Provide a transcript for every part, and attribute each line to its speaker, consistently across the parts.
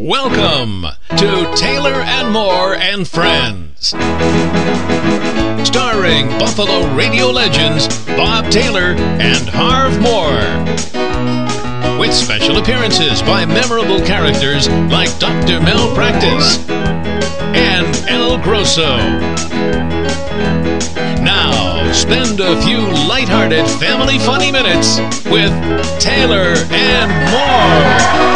Speaker 1: Welcome to Taylor and Moore and Friends. Starring Buffalo radio legends Bob Taylor and Harv Moore. With special appearances by memorable characters like Dr. Mel Praktes and El Grosso. Now, spend a few lighthearted family funny minutes with Taylor and Moore.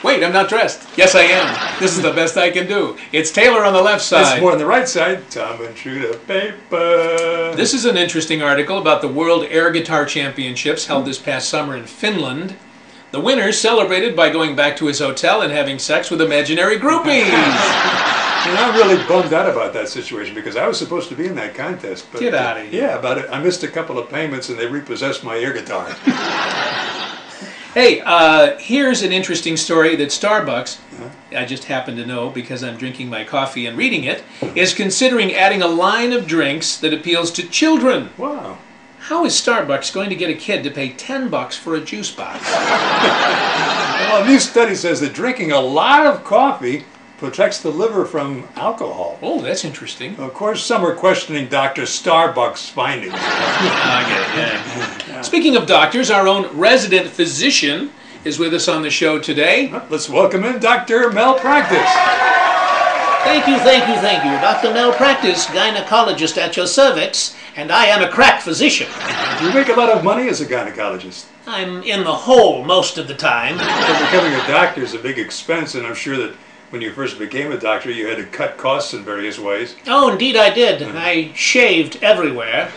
Speaker 2: Wait, I'm not dressed. Yes, I am. This is the best I can do. It's Taylor on the left side.
Speaker 3: It's more on the right side. Tom and true to paper.
Speaker 2: This is an interesting article about the World Air Guitar Championships held this past summer in Finland. The winner celebrated by going back to his hotel and having sex with imaginary groupies.
Speaker 3: And I'm really bummed out about that situation because I was supposed to be in that contest. But,
Speaker 2: Get out of here.
Speaker 3: Yeah, but I missed a couple of payments and they repossessed my air guitar.
Speaker 2: Hey, here's an interesting story that Starbucks, I just happen to know because I'm drinking my coffee and reading it, is considering adding a line of drinks that appeals to children.
Speaker 3: Wow.
Speaker 2: How is Starbucks going to get a kid to pay $10 for a juice box?
Speaker 3: Well, a new study says that drinking a lot of coffee protects the liver from alcohol.
Speaker 2: Oh, that's interesting.
Speaker 3: Of course, some are questioning Dr. Starbucks' findings.
Speaker 2: Yeah. Speaking of doctors, our own resident physician is with us on the show today.
Speaker 3: Let's welcome in Dr. Mel Praktes.
Speaker 4: Thank you. Dr. Mel Praktes, gynecologist at your cervix, and I am a crack physician.
Speaker 3: Do you make a lot of money as a gynecologist?
Speaker 4: I'm in the hole most of the time.
Speaker 3: Well, becoming a doctor is a big expense, and I'm sure that when you first became a doctor, you had to cut costs in various ways.
Speaker 4: Oh, indeed I did. I shaved everywhere.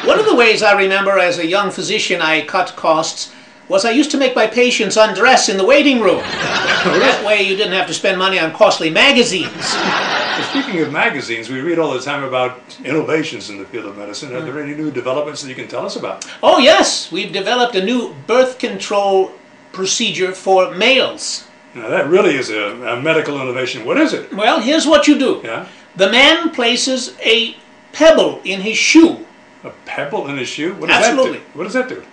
Speaker 4: One of the ways I remember as a young physician I cut costs was I used to make my patients undress in the waiting room. That way you didn't have to spend money on costly magazines.
Speaker 3: Well, speaking of magazines, we read all the time about innovations in the field of medicine. Are there any new developments that you can tell us about?
Speaker 4: Oh yes, we've developed a new birth control procedure for males.
Speaker 3: Now, that really is a medical innovation. What is it?
Speaker 4: Well, here's what you do.
Speaker 3: Yeah?
Speaker 4: The man places a pebble in his shoe.
Speaker 3: A pebble in his shoe? What does
Speaker 4: Absolutely.
Speaker 3: that do? What does that do?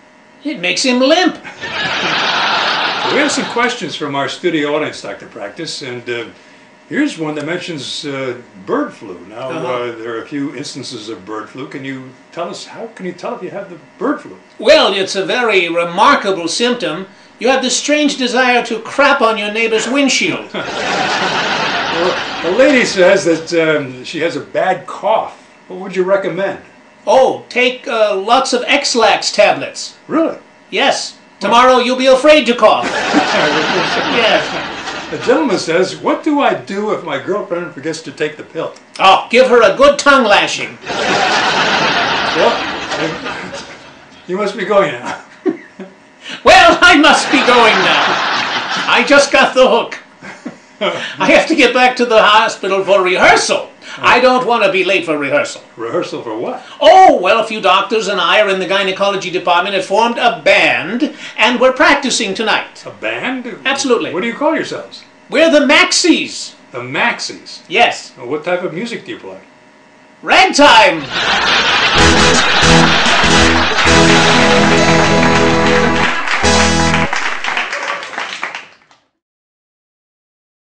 Speaker 4: It makes him limp.
Speaker 3: Well, we have some questions from our studio audience, Dr. Praktes, and here's one that mentions bird flu. Now, there are a few instances of bird flu. Can you tell us, how can you tell if you have the bird flu?
Speaker 4: Well, it's a very remarkable symptom. You have this strange desire to crap on your neighbor's windshield.
Speaker 3: Well, the lady says that she has a bad cough. What would you recommend?
Speaker 4: Oh, take lots of X-Lax tablets.
Speaker 3: Really?
Speaker 4: Yes. Tomorrow you'll be afraid to cough. Yes.
Speaker 3: The gentleman says, what do I do if my girlfriend forgets to take the pill?
Speaker 4: Oh, give her a good tongue lashing.
Speaker 3: Well, you must be going now.
Speaker 4: Well, I must be going now. I just got the hook. I have to get back to the hospital for rehearsal. I don't want to be late for rehearsal.
Speaker 3: Rehearsal for what?
Speaker 4: Oh, well, a few doctors and I are in the gynecology department have formed a band, and we're practicing tonight.
Speaker 3: A band?
Speaker 4: Absolutely.
Speaker 3: What do you call yourselves?
Speaker 4: We're the Maxies.
Speaker 3: The Maxies?
Speaker 4: Yes.
Speaker 3: Well, what type of music do you play?
Speaker 4: Ragtime.